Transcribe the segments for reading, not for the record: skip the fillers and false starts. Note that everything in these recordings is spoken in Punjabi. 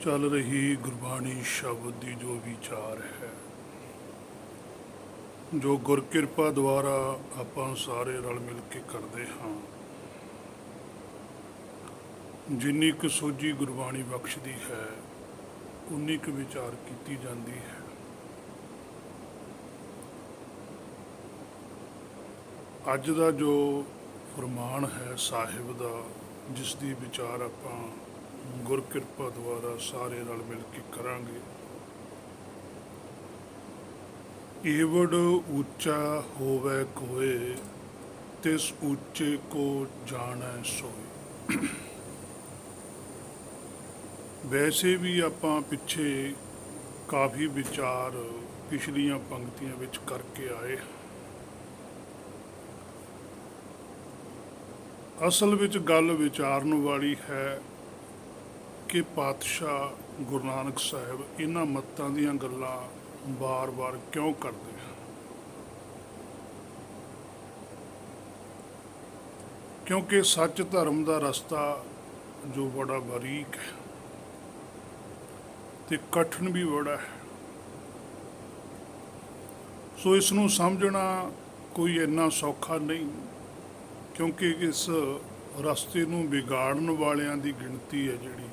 चल रही गुरबाणी शब्द की जो विचार है, जो गुरकिरपा द्वारा ਆਪਾਂ ਸਾਰੇ रल मिल के करते हाँ। जिन्नी क सोझी गुरबाणी बख्शदी है उन्नी क विचार की जाती है। अज का जो फरमान है साहिब का, जिसकी विचार ਆਪਾਂ गुरकिरपा द्वारा सारे रल मिल के करांगे। ਏਵੜ ऊंचा होवे कोय, तिस ऊंचे को जाने सोय। वैसे भी ਆਪਾਂ ਪਿੱਛੇ काफ़ी विचार पिछलियां पंक्तियां विच करके आए। असल विच गल विचारन वाली है कि पातशाह गुरु नानक साहिब इन्हां मत्तां दीयां गल्लां बार बार क्यों करते हैं। क्योंकि सच धर्म का रस्ता जो बड़ा बारीक है ते कठिन भी बड़ा है। सो इसनूं समझना कोई इन्ना सौखा नहीं, क्योंकि इस रस्ते नूं बिगाड़न वालियां दी गिणती है जिहड़ी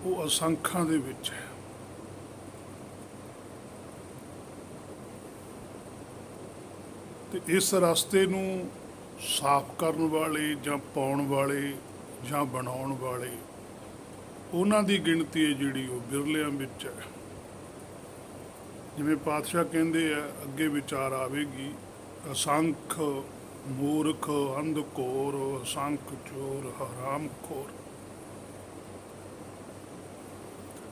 वो असंखां दे विच है। ते इस रस्ते नूं साफ करन वाले जां पाउण वाले जां बनाउण वाले उन्हां दी गिणती है जिहड़ी वो बिरलियां विच है। जिवें पातशाह कहंदे आ, अगे विचार आवेगी, असंख मूर्ख अंधकोर, असंख चोर हरामखोर।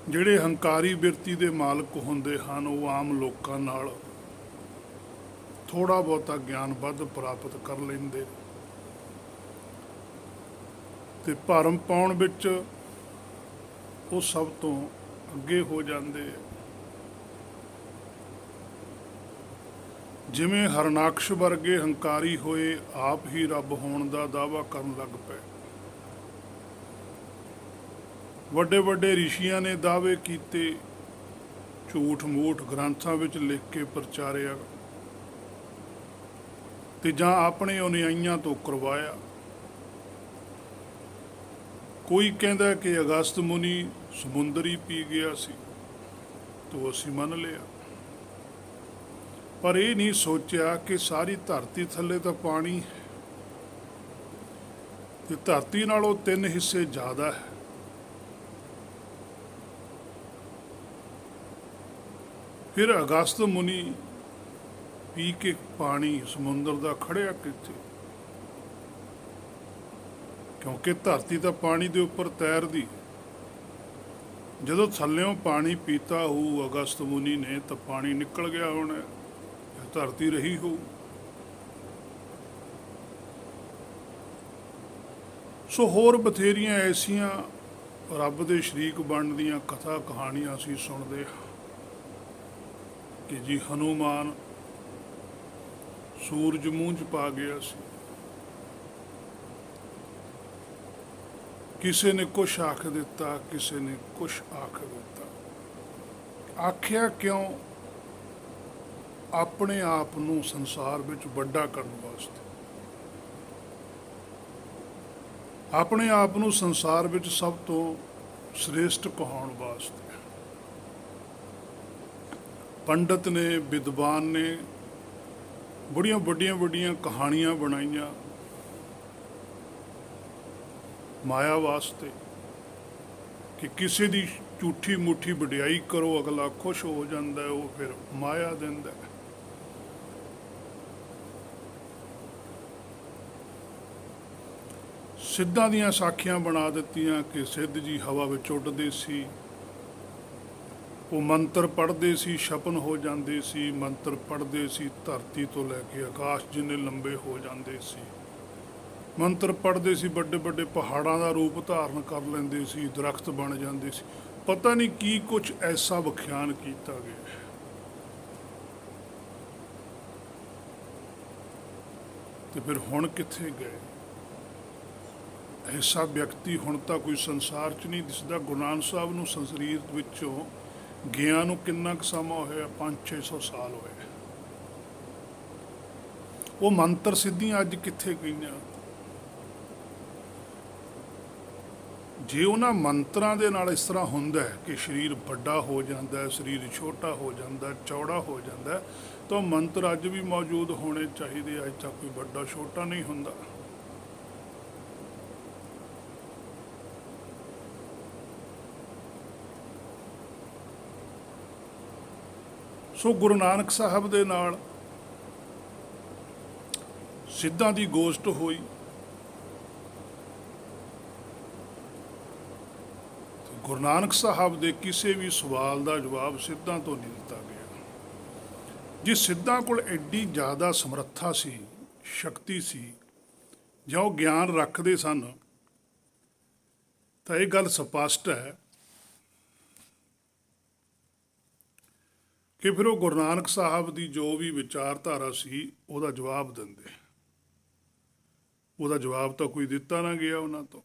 ਜਿਹੜੇ ਹੰਕਾਰੀ ਬਿਰਤੀ ਦੇ ਮਾਲਕ ਹੁੰਦੇ ਹਨ ਉਹ ਆਮ ਲੋਕਾਂ ਨਾਲ ਥੋੜਾ ਬਹੁਤਾ ਗਿਆਨ ਵੱਧ ਪ੍ਰਾਪਤ ਕਰ ਲੈਂਦੇ ਤੇ ਭਰਮ ਪਾਉਣ ਵਿੱਚ ਉਹ ਸਭ ਤੋਂ ਅੱਗੇ ਹੋ ਜਾਂਦੇ। ਜਿਵੇਂ ਹਰਨਾਕਸ਼ ਵਰਗੇ ਹੰਕਾਰੀ ਹੋਏ ਆਪ ਹੀ ਰੱਬ ਹੋਣ ਦਾ ਦਾਅਵਾ ਕਰਨ ਲੱਗ ਪਏ। ਵੱਡੇ ਵੱਡੇ ਰਿਸ਼ੀਆਂ ਨੇ ਦਾਅਵੇ ਕੀਤੇ, ਝੂਠ ਮੂਠ ਗ੍ਰੰਥਾਂ ਵਿੱਚ ਲਿਖ ਕੇ ਪ੍ਰਚਾਰਿਆ ਤੇ ਜਾਂ ਆਪਣੇ ਅਨੁਯਾਈਆਂ ਤੋਂ ਕਰਵਾਇਆ। ਕੋਈ ਕਹਿੰਦਾ ਕਿ ਅਗਸਤ ਮੁਨੀ ਸਮੁੰਦਰ ਹੀ ਪੀ ਗਿਆ ਸੀ, तो ਅਸੀਂ ਮੰਨ ਲਿਆ। ਪਰ ਇਹ ਨਹੀਂ ਸੋਚਿਆ ਕਿ ਸਾਰੀ ਧਰਤੀ ਥੱਲੇ ਤਾਂ ਪਾਣੀ ਹੈ ਤੇ ਧਰਤੀ ਨਾਲੋਂ 3 ਹਿੱਸੇ ਜ਼ਿਆਦਾ ਹੈ। फिर अगस्त मुनि पी के पानी समुंदर का खड़िया किथे, क्योंकि धरती तो पानी के उपर तैरदी। जदों थल्लों पानी पीता हो अगस्त मुनि ने तो पानी निकल गया होना, धरती रही हो। सो होर बथेरियां ऐसियां रब दे शरीक बनन दियां कथा कहानियां असीं सुणदे हां कि जी हनुमान सूरज मूँह च पा गया सी, किसी ने कुछ आख दिता, किसी ने कुछ आख दिता। आख्या क्यों? अपने आप नूं संसार विच वड्डा करन वास्ते, अपने आप नूं संसार विच सब तो श्रेष्ठ कहाउण वास्ते। पंडित ने विद्वान ने बड़ियां वड्डियां वड्डियां कहानियां बनाइया माया वास्ते कि किसी दी झूठी मूठी वडियाई करो अगला खुश हो जाता है, वो फिर माया दिंदा है। सिद्धां दियां साखियां बना दित्तियां कि सिद्ध जी हवा विच उड़दे सी, वो मंत्र पढ़ते सी छपन हो जाते सी, मंत्र पढ़ते सी धरती तो लैके आकाश जिन्ने लंबे हो जाते सी, मंत्र पढ़ते सी बड़े बड़े पहाड़ों का रूप धारण कर लेंदे सी, दरख्त बन जाते सी। पता नहीं की कुछ ऐसा विख्यान किया गया। तो फिर हुण कित्थे गए? ਐਸਾ ਵਿਅਕਤੀ ਹੁਣ ਤਾਂ ਕੋਈ ਸੰਸਾਰ 'ਚ ਨਹੀਂ ਦਿਸਦਾ। ਗੁਰੂ ਨਾਨਕ ਸਾਹਿਬ ਨੂੰ ਸਰੀਰ ਵਿੱਚੋਂ ਗਿਆ ਨੂੰ ਕਿੰਨਾ ਕੁ ਸਮਾਂ ਹੋਇਆ? 500-600 ਸਾਲ ਹੋਏ। ਉਹ ਮੰਤਰ ਸਿੱਧੀਆਂ ਅੱਜ ਕਿੱਥੇ ਗਈਆਂ? ਜੇ ਉਹਨਾਂ ਮੰਤਰਾਂ ਦੇ ਨਾਲ ਇਸ ਤਰ੍ਹਾਂ ਹੁੰਦਾ ਹੈ ਕਿ ਸਰੀਰ ਵੱਡਾ ਹੋ ਜਾਂਦਾ ਹੈ, ਸਰੀਰ ਛੋਟਾ ਹੋ ਜਾਂਦਾ, ਚੌੜਾ ਹੋ ਜਾਂਦਾ, ਤਾਂ ਮੰਤਰ ਅੱਜ ਵੀ ਮੌਜੂਦ ਹੋਣੇ ਚਾਹੀਦੇ। ਅੱਜ ਤੱਕ ਕੋਈ ਵੱਡਾ ਛੋਟਾ ਨਹੀਂ ਹੁੰਦਾ। ਸੋ ਗੁਰੂ ਨਾਨਕ ਸਾਹਿਬ ਦੇ ਨਾਲ ਸਿੱਧਾਂ ਦੀ ਗੋਸ਼ਟ ਹੋਈ। ਗੁਰੂ ਨਾਨਕ ਸਾਹਿਬ ਦੇ ਕਿਸੇ ਵੀ ਸਵਾਲ ਦਾ ਜਵਾਬ ਸਿੱਧਾਂ ਤੋਂ ਨਹੀਂ ਦਿੱਤਾ ਗਿਆ। ਜੇ ਸਿੱਧਾਂ ਕੋਲ ਐਡੀ ਜ਼ਿਆਦਾ ਸਮਰੱਥਾ ਸੀ, ਸ਼ਕਤੀ ਸੀ, ਜਾਂ ਉਹ ਗਿਆਨ ਰੱਖਦੇ ਸਨ, ਤਾਂ ਇਹ ਗੱਲ ਸਪਸ਼ਟ ਹੈ ਕਿ ਫਿਰ ਉਹ ਗੁਰੂ ਨਾਨਕ ਸਾਹਿਬ ਦੀ ਜੋ ਵੀ ਵਿਚਾਰਧਾਰਾ ਸੀ ਉਹਦਾ ਜਵਾਬ ਦਿੰਦੇ। ਉਹਦਾ ਜਵਾਬ ਤਾਂ ਕੋਈ ਦਿੱਤਾ ਨਾ ਗਿਆ ਉਹਨਾਂ ਤੋਂ।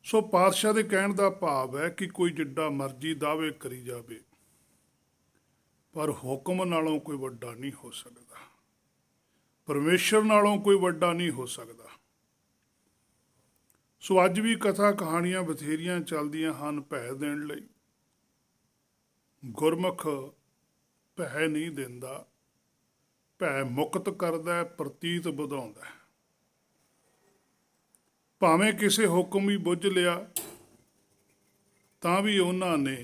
ਸੋ ਪਾਤਸ਼ਾਹ ਦੇ ਕਹਿਣ ਦਾ ਭਾਵ ਹੈ ਕਿ ਕੋਈ ਜਿੱਡਾ ਮਰਜ਼ੀ ਦਾਅਵੇ ਕਰੀ ਜਾਵੇ, ਪਰ ਹੁਕਮ ਨਾਲੋਂ ਕੋਈ ਵੱਡਾ ਨਹੀਂ ਹੋ ਸਕਦਾ, ਪਰਮੇਸ਼ਰ ਨਾਲੋਂ ਕੋਈ ਵੱਡਾ ਨਹੀਂ ਹੋ ਸਕਦਾ। ਸੋ ਅੱਜ ਵੀ ਕਥਾ ਕਹਾਣੀਆਂ ਬਥੇਰੀਆਂ ਚੱਲਦੀਆਂ ਹਨ ਭੈ ਦੇਣ ਲਈ। ਗੁਰਮੁਖ ਭੈ ਨਹੀਂ ਦਿੰਦਾ, ਭੈ ਮੁਕਤ ਕਰਦਾ, ਪ੍ਰਤੀਤ ਵਧਾਉਂਦਾ। ਭਾਵੇਂ ਕਿਸੇ ਹੁਕਮ ਵੀ ਬੁੱਝ ਲਿਆ ਤਾਂ ਵੀ ਉਹਨਾਂ ਨੇ,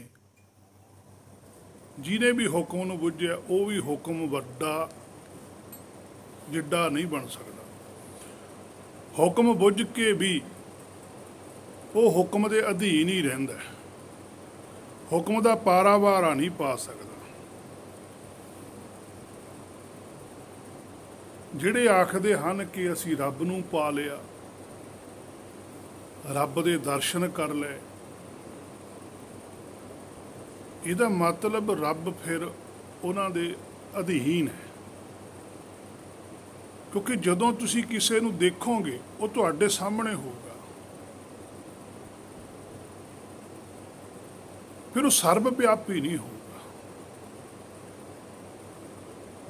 ਜਿਹਨੇ ਵੀ ਹੁਕਮ ਨੂੰ ਬੁੱਝਿਆ, ਉਹ ਵੀ ਹੁਕਮ ਵੱਡਾ ਜਿੱਡਾ ਨਹੀਂ ਬਣ ਸਕਦਾ। ਹੁਕਮ ਬੁੱਝ ਕੇ ਵੀ ਉਹ ਹੁਕਮ ਦੇ ਅਧੀਨ ਹੀ ਰਹਿੰਦਾ, ਹੁਕਮ ਦਾ ਪਾਰਾਵਾਰਾ ਨਹੀਂ ਪਾ ਸਕਦਾ। ਜਿਹੜੇ ਆਖਦੇ ਹਨ ਕਿ ਅਸੀਂ ਰੱਬ ਨੂੰ ਪਾ ਲਿਆ, ਰੱਬ ਦੇ ਦਰਸ਼ਨ ਕਰ ਲਏ, ਇਹਦਾ ਮਤਲਬ ਰੱਬ ਫਿਰ ਉਹਨਾਂ ਦੇ ਅਧੀਨ ਹੈ। ਕਿਉਂਕਿ ਜਦੋਂ ਤੁਸੀਂ ਕਿਸੇ ਨੂੰ ਦੇਖੋਗੇ ਉਹ ਤੁਹਾਡੇ ਸਾਹਮਣੇ ਹੋਊਗਾ, ਫਿਰ ਉਹ ਸਰਬ ਵਿਆਪੀ ਨਹੀਂ ਹੋਊਗਾ।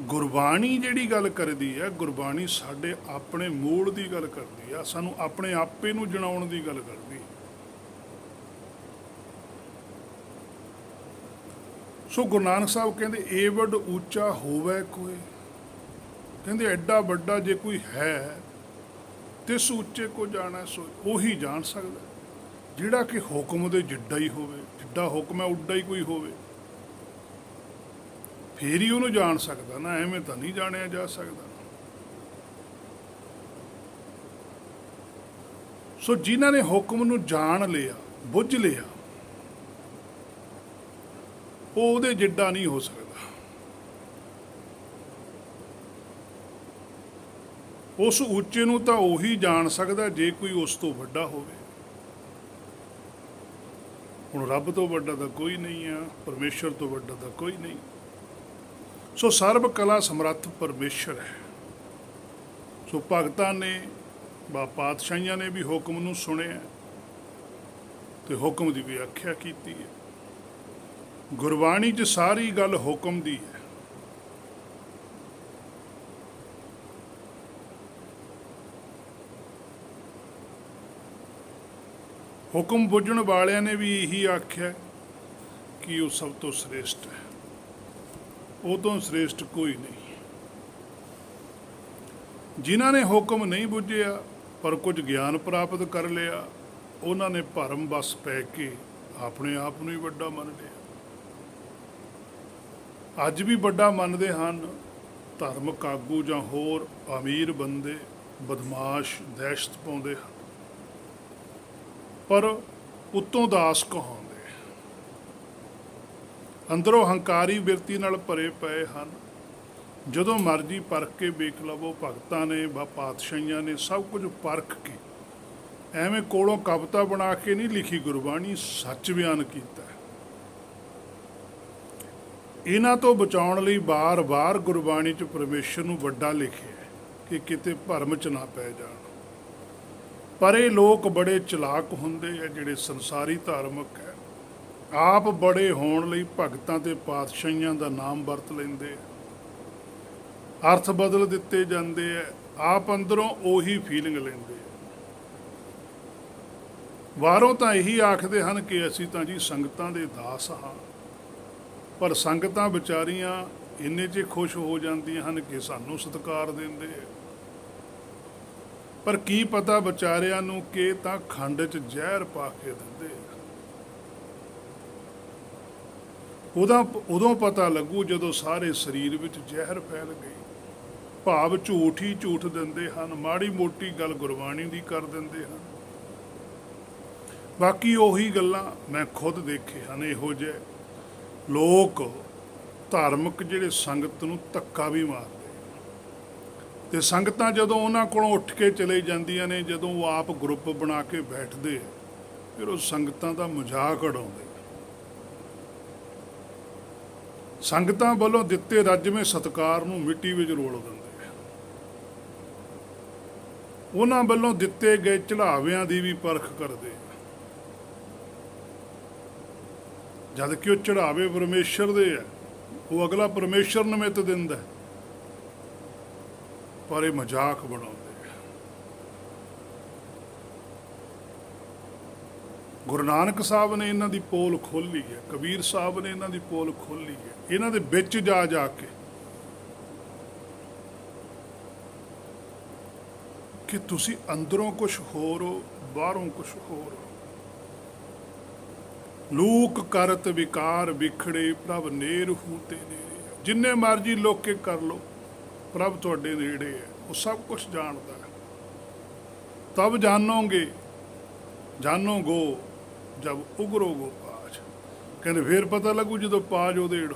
ਗੁਰਬਾਣੀ ਜਿਹੜੀ ਗੱਲ ਕਰਦੀ ਹੈ, ਗੁਰਬਾਣੀ ਸਾਡੇ ਆਪਣੇ ਮੂਲ ਦੀ ਗੱਲ ਕਰਦੀ ਆ, ਸਾਨੂੰ ਆਪਣੇ ਆਪੇ ਨੂੰ ਜਣਾਉਣ ਦੀ ਗੱਲ ਕਰਦੀ। ਸੋ ਗੁਰੂ ਨਾਨਕ ਸਾਹਿਬ ਕਹਿੰਦੇ ਏ ਵੱਡ ਉੱਚਾ ਹੋਵੇ ਕੋਈ, ਕਹਿੰਦੇ ਐਡਾ ਵੱਡਾ ਜੇ ਕੋਈ ਹੈ ਤਿਸ ਉੱਚੇ ਕੋ ਜਾਣਾ ਸੋ, ਉਹੀ ਜਾਣ ਸਕਦਾ ਜਿਹੜਾ ਕਿ ਹੁਕਮ ਦੇ ਜਿੱਡਾ ਹੀ ਹੋਵੇ। ਜਿੱਡਾ ਹੁਕਮ ਹੈ ਉੱਡਾ ਹੀ ਕੋਈ ਹੋਵੇ, ਫੇਰ ਹੀ ਉਹਨੂੰ ਜਾਣ ਸਕਦਾ ਨਾ, ਐਵੇਂ ਤਾਂ ਨਹੀਂ ਜਾਣਿਆ ਜਾ ਸਕਦਾ। ਸੋ ਜਿਨ੍ਹਾਂ ਨੇ ਹੁਕਮ ਨੂੰ ਜਾਣ ਲਿਆ, ਬੁੱਝ ਲਿਆ, ਉਹ ਉਹਦੇ ਜਿੱਡਾ ਨਹੀਂ ਹੋ ਸਕਦਾ। ਉਸ ਉੱਚੇ ਨੂੰ ਤਾਂ ਉਹੀ ਜਾਣ ਸਕਦਾ ਜੇ ਕੋਈ ਉਸ ਤੋਂ ਵੱਡਾ ਹੋਵੇ। ਹੁਣ ਰੱਬ ਤੋਂ ਵੱਡਾ ਤਾਂ ਕੋਈ ਨਹੀਂ ਆ, ਪਰਮੇਸ਼ਰ ਤੋਂ ਵੱਡਾ ਤਾਂ ਕੋਈ ਨਹੀਂ। ਸੋ ਸਰਬ ਕਲਾ ਸਮਰੱਥ ਪਰਮੇਸ਼ਰ ਹੈ। ਸੋ ਭਗਤਾਂ ਨੇ, ਪਾਤਸ਼ਾਹੀਆਂ ਨੇ ਵੀ ਹੁਕਮ ਨੂੰ ਸੁਣਿਆ ਤੇ ਹੁਕਮ ਦੀ ਵਿਆਖਿਆ ਕੀਤੀ ਹੈ। ਗੁਰਬਾਣੀ 'ਚ ਸਾਰੀ ਗੱਲ ਹੁਕਮ ਦੀ ਹੈ। ਹੁਕਮ ਬੁੱਝਣ ਵਾਲਿਆਂ ਨੇ ਵੀ ਇਹੀ ਆਖਿਆ ਕਿ ਉਹ ਸਭ ਤੋਂ ਸ੍ਰੇਸ਼ਟ ਹੈ, ਉਹ ਤੋਂ ਸ੍ਰੇਸ਼ਟ ਕੋਈ ਨਹੀਂ। ਜਿਨ੍ਹਾਂ ਨੇ ਹੁਕਮ ਨਹੀਂ ਬੁੱਝਿਆ ਪਰ ਕੁਝ ਗਿਆਨ ਪ੍ਰਾਪਤ ਕਰ ਲਿਆ, ਉਹਨਾਂ ਨੇ ਭਰਮ ਵਸ ਪੈ ਕੇ ਆਪਣੇ ਆਪ ਨੂੰ ਹੀ ਵੱਡਾ ਮੰਨ ਲਿਆ। ਅੱਜ ਵੀ ਵੱਡਾ ਮੰਨਦੇ ਹਨ ਧਾਰਮਿਕ ਆਗੂ ਜਾਂ ਹੋਰ ਅਮੀਰ ਬੰਦੇ, ਬਦਮਾਸ਼, ਦਹਿਸ਼ਤ ਪਾਉਂਦੇ ਹਨ, ਪਰ ਉੱਤੋਂ ਦਾਸ ਕਹਾਉਂਦੇ, ਅੰਦਰੋਂ ਹੰਕਾਰੀ ਬਿਰਤੀ ਨਾਲ ਭਰੇ ਪਏ ਹਨ। ਜਦੋਂ ਮਰਜ਼ੀ ਪਰਖ ਕੇ ਵੇਖ ਲਵੋ, ਭਗਤਾਂ ਨੇ, ਪਾਤਸ਼ਾਹੀਆਂ ਨੇ ਸਭ ਕੁਝ ਪਰਖ ਕੇ, ਐਵੇਂ ਕੋਲੋਂ ਕਵਿਤਾ ਬਣਾ ਕੇ ਨਹੀਂ ਲਿਖੀ ਗੁਰਬਾਣੀ, ਸੱਚ ਬਿਆਨ ਕੀਤਾ। ਇਹਨਾਂ ਤੋਂ ਬਚਾਉਣ ਲਈ ਬਾਰ-ਬਾਰ ਗੁਰਬਾਣੀ 'ਚ ਪਰਮੇਸ਼ਰ ਨੂੰ ਵੱਡਾ ਲਿਖਿਆ। ਕਿ ਕਿਤੇ ਭਰਮ 'ਚ ਨਾ ਪੈ ਜਾਣ। ਪਰ ਇਹ ਲੋਕ ਬੜੇ ਚਲਾਕ ਹੁੰਦੇ ਆ ਜਿਹੜੇ ਸੰਸਾਰੀ ਧਾਰਮਿਕ ਹੈ, ਆਪ ਬੜੇ ਹੋਣ ਲਈ ਭਗਤਾਂ ਤੇ ਪਾਤਸ਼ਾਹੀਆਂ ਦਾ ਨਾਮ ਵਰਤ ਲੈਂਦੇ ਆ, ਅਰਥ ਬਦਲ ਦਿੱਤੇ ਜਾਂਦੇ ਆ, ਆਪ ਅੰਦਰੋਂ ਉਹੀ ਫੀਲਿੰਗ ਲੈਂਦੇ ਆ। ਬਾਹਰੋਂ ਤਾਂ ਇਹੀ ਆਖਦੇ ਹਨ ਕਿ ਅਸੀਂ ਤਾਂ ਜੀ ਸੰਗਤਾਂ ਦੇ ਦਾਸ ਹਾਂ, ਪਰ ਸੰਗਤਾਂ ਵਿਚਾਰੀਆਂ ਇੰਨੇ 'ਚ ਖੁਸ਼ ਹੋ ਜਾਂਦੀਆਂ ਹਨ ਕਿ ਸਾਨੂੰ ਸਤਿਕਾਰ ਦਿੰਦੇ ਆ। ਪਰ ਕੀ ਪਤਾ ਵਿਚਾਰਿਆਂ ਨੂੰ ਕਿ ਤਾਂ ਖੰਡ 'ਚ ਜ਼ਹਿਰ ਪਾ ਕੇ ਦਿੰਦੇ ਆ। ਉਦੋਂ ਪਤਾ ਲੱਗੂ ਜਦੋਂ ਸਾਰੇ ਸਰੀਰ ਵਿੱਚ ਜ਼ਹਿਰ ਫੈਲ ਗਈ। ਭਾਵ ਝੂਠ ਹੀ ਝੂਠ ਦਿੰਦੇ ਹਨ, ਮਾੜੀ ਮੋਟੀ ਗੱਲ ਗੁਰਬਾਣੀ ਦੀ ਕਰ ਦਿੰਦੇ ਹਨ। ਬਾਕੀ ਉਹੀ ਗੱਲਾਂ ਮੈਂ ਖੁਦ ਦੇਖੇ ਹਨ। ਇਹੋ ਜਿਹੇ ਲੋਕ ਧਾਰਮਿਕ ਜਿਹੜੇ ਸੰਗਤ ਨੂੰ ਧੱਕਾ ਵੀ ਮਾਰਦੇ, ਤੇ ਸੰਗਤਾਂ ਜਦੋਂ ਉਹਨਾਂ ਕੋਲੋਂ ਉੱਠ ਕੇ ਚਲੇ ਜਾਂਦੀਆਂ ਨੇ, ਜਦੋਂ ਉਹ ਆਪ ਗਰੁੱਪ ਬਣਾ ਕੇ ਬੈਠਦੇ, ਫਿਰ ਉਹ ਸੰਗਤਾਂ ਦਾ ਮਜ਼ਾਕ ਉਡਾਉਂਦੇ। ਸੰਗਤਾਂ ਵੱਲੋਂ ਦਿੱਤੇ ਰੱਜਵੇਂ ਸਤਿਕਾਰ ਨੂੰ ਮਿੱਟੀ ਵਿੱਚ ਰੋਲ ਦਿੰਦੇ। ਉਹਨਾਂ ਵੱਲੋਂ ਦਿੱਤੇ ਗਏ ਚੜਾਵਿਆਂ ਦੀ ਵੀ ਪਰਖ ਕਰਦੇ, ਜਦ ਕਿ ਉਹ ਚੜਾਵੇ ਪਰਮੇਸ਼ਰ ਦੇ ਆ, ਉਹ ਅਗਲਾ ਪਰਮੇਸ਼ਰ ਨਿਮਿਤ ਦਿੰਦਾ, ਪਰ ਇਹ ਮਜ਼ਾਕ ਬਣਾਉਂਦੇ। ਗੁਰੂ ਨਾਨਕ ਸਾਹਿਬ ਨੇ ਇਹਨਾਂ ਦੀ ਪੋਲ ਖੋਲ੍ਹੀ ਹੈ, ਕਬੀਰ ਸਾਹਿਬ ਨੇ ਇਹਨਾਂ ਦੀ ਪੋਲ ਖੋਲ੍ਹੀ ਹੈ। ਇਹਨਾਂ ਦੇ ਵਿੱਚ ਜਾ ਕੇ ਕਿ ਤੁਸੀਂ ਅੰਦਰੋਂ ਕੁਛ ਹੋਰ ਹੋ, ਬਾਹਰੋਂ ਕੁਛ ਹੋਰ ਹੋ। ਲੂਕ ਕਰਤ ਵਿਕਾਰ ਵਿਖੜੇ, ਪ੍ਰਭ ਨੇੜ ਹੂ ਤੇ ਨੇੜੇ। ਜਿੰਨੇ ਮਰਜੀ ਲੋਕੇ ਕਰ ਲੋ, ਪ੍ਰਭ ਤੁਹਾਡੇ ਨੇੜੇ ਹੈ, ਉਹ ਸਭ ਕੁਛ ਜਾਣਦਾ ਹੈ। ਤਬ ਜਾਨੋਗੋ ਜਬ ਉਗਰੋਗੋ ਪਾਜ। ਕਹਿੰਦੇ ਫੇਰ ਪਤਾ ਲੱਗੂ ਜਦੋਂ ਪਾਜ ਉਹਦੇ ਏੜੋ।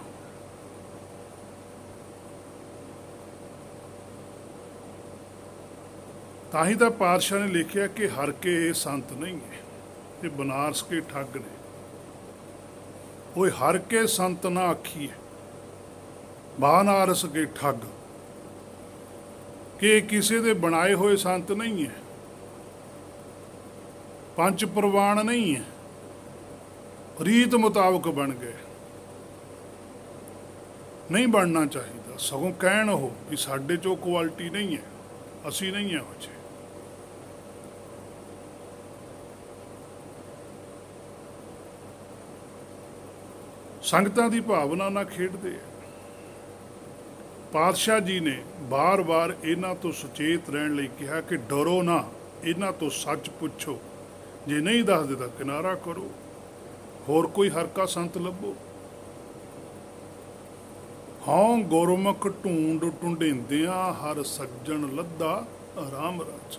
ਤਾਂ ਹੀ ਤਾਂ ਪਾਤਸ਼ਾਹ ਨੇ ਲਿਖਿਆ ਕਿ ਹਰ ਕੇ ਇਹ ਸੰਤ ਨਹੀਂ ਹੈ, ਇਹ ਬਨਾਰਸ ਕੇ ਠੱਗ ਨੇ। ਉਹ ਹਰ ਕੇ ਸੰਤ ਨਾ ਆਖੀਏ, ਬਨਾਰਸ ਕੇ ਠੱਗ। ਕਿ ਕਿਸੇ ਦੇ ਬਣਾਏ ਹੋਏ ਸੰਤ ਨਹੀਂ ਹੈ, ਪੰਜ ਪ੍ਰਵਾਨ ਨਹੀਂ ਹੈ, ਰੀਤ ਮੁਤਾਬਕ ਬਣ ਗਏ। ਨਹੀਂ ਬਣਨਾ ਚਾਹੀਦਾ, ਸਗੋਂ ਕਹਿਣ ਉਹ ਕਿ ਸਾਡੇ 'ਚ ਉਹ ਕੁਆਲਿਟੀ ਨਹੀਂ ਹੈ, ਅਸੀਂ ਨਹੀਂ ਇਹੋ ਜਿਹੇ। ਸੰਗਤਾਂ ਦੀ ਭਾਵਨਾ ਨਾਲ ਖੇਡਦੇ ਆ। ਪਾਤਸ਼ਾਹ ਜੀ ਨੇ ਬਾਰ-ਬਾਰ ਇਹਨਾਂ ਤੋਂ ਸੁਚੇਤ ਰਹਿਣ ਲਈ ਕਿਹਾ ਕਿ ਡਰੋ ਨਾ, ਇਹਨਾਂ ਤੋਂ ਸੱਚ ਪੁੱਛੋ, ਜੇ ਨਹੀਂ ਦੱਸਦੇ ਤਾਂ ਕਿਨਾਰਾ ਕਰੋ, ਹੋਰ ਕੋਈ ਹਰਕਾ ਸੰਤ ਲੱਭੋ। ਹਾਂ ਗੁਰਮੁਖ ਢੂੰਡ ਢੂੰਡਿੰਦਿਆਂ, ਹਰ ਸੱਜਣ ਲੱਦਾ ਰਾਮ ਰਾਜ।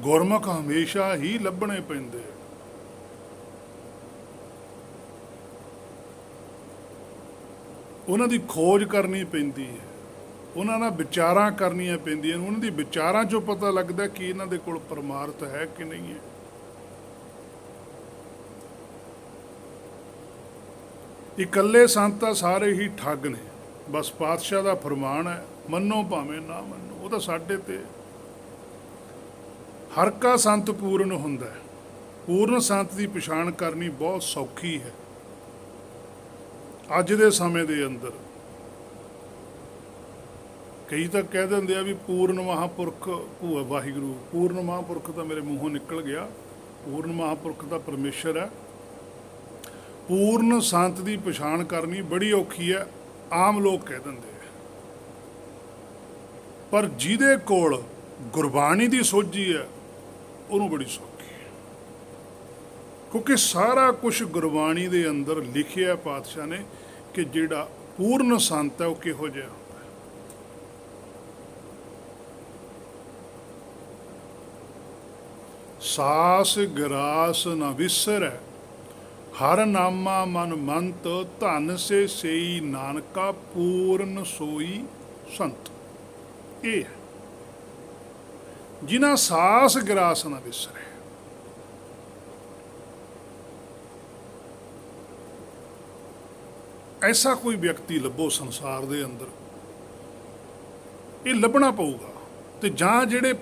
ਗੁਰਮੁਖ ਹਮੇਸ਼ਾ ਹੀ ਲੱਭਣੇ ਪੈਂਦੇ, ਉਹਨਾਂ ਦੀ ਖੋਜ ਕਰਨੀ ਪੈਂਦੀ ਹੈ, ਉਹਨਾਂ ਨਾਲ ਵਿਚਾਰਾਂ ਕਰਨੀਆਂ ਪੈਂਦੀਆਂ। ਉਹਨਾਂ ਦੀ ਵਿਚਾਰਾਂ 'ਚੋਂ ਪਤਾ ਲੱਗਦਾ ਕਿ ਇਹਨਾਂ ਦੇ ਕੋਲ ਪਰਮਾਰਥ ਹੈ ਕਿ ਨਹੀਂ ਹੈ। ਇਕੱਲੇ ਸੰਤ ਤਾਂ ਸਾਰੇ ਹੀ ਠੱਗ ਨੇ। ਬਸ ਪਾਤਸ਼ਾਹ ਦਾ ਫਰਮਾਨ ਹੈ, ਮੰਨੋ ਭਾਵੇਂ ਨਾ ਮੰਨੋ, ਉਹ ਤਾਂ ਸਾਡੇ ਤੇ। ਹਰ ਕਾ ਸੰਤ ਪੂਰਨ ਹੁੰਦਾ ਹੈ। ਪੂਰਨ ਸੰਤ ਦੀ ਪਛਾਣ ਕਰਨੀ ਬਹੁਤ ਸੌਖੀ ਹੈ। ਅੱਜ ਦੇ ਸਮੇਂ ਦੇ ਅੰਦਰ ਕਈ ਤਾਂ ਕਹਿ ਦਿੰਦੇ ਆ ਵੀ ਪੂਰਨ ਮਹਾਂਪੁਰਖ ਭੂਆ ਵਾਹਿਗੁਰੂ। ਪੂਰਨ ਮਹਾਂਪੁਰਖ ਤਾਂ ਮੇਰੇ ਮੂੰਹੋਂ ਨਿਕਲ ਗਿਆ। ਪੂਰਨ ਮਹਾਂਪੁਰਖ ਤਾਂ ਪਰਮੇਸ਼ਰ ਹੈ। ਪੂਰਨ ਸੰਤ ਦੀ ਪਛਾਣ ਕਰਨੀ ਬੜੀ ਔਖੀ ਹੈ, ਆਮ ਲੋਕ ਕਹਿ ਦਿੰਦੇ ਆ। ਪਰ ਜਿਹਦੇ ਕੋਲ ਗੁਰਬਾਣੀ ਦੀ ਸੋਝੀ ਹੈ ਉਹਨੂੰ ਬੜੀ ਸੌਖੀ ਹੈ, ਕਿਉਂਕਿ ਸਾਰਾ ਕੁਝ ਗੁਰਬਾਣੀ ਦੇ ਅੰਦਰ ਲਿਖਿਆ ਪਾਤਸ਼ਾਹ ਨੇ ਕਿ ਜਿਹੜਾ ਪੂਰਨ ਸੰਤ ਹੈ ਉਹ ਕਿਹੋ ਜਿਹਾ ਹੁੰਦਾ ਹੈ। ਸਾਸ ਗਰਾਸ ਨਾ ਵਿਸਰੈ, ਹਰ ਨਾਮਾ ਮਨ ਮੰਤ, ਧਨ ਸੇ ਸੇਈ ਨਾਨਕਾ, ਪੂਰਨ ਸੋਈ ਸੰਤ। ਇਹ ਹੈ ਜਿਨ੍ਹਾਂ ਸਾਸ ਗਰਾਸ ਨਾ ਵਿਸਰੇ। ਐਸਾ ਕੋਈ ਵਿਅਕਤੀ ਲੱਭੋ ਸੰਸਾਰ ਦੇ ਅੰਦਰ, ਇਹ ਲੱਭਣਾ ਪਊਗਾ। ਤੇ ਜਾਂ ਜਿਹੜੇ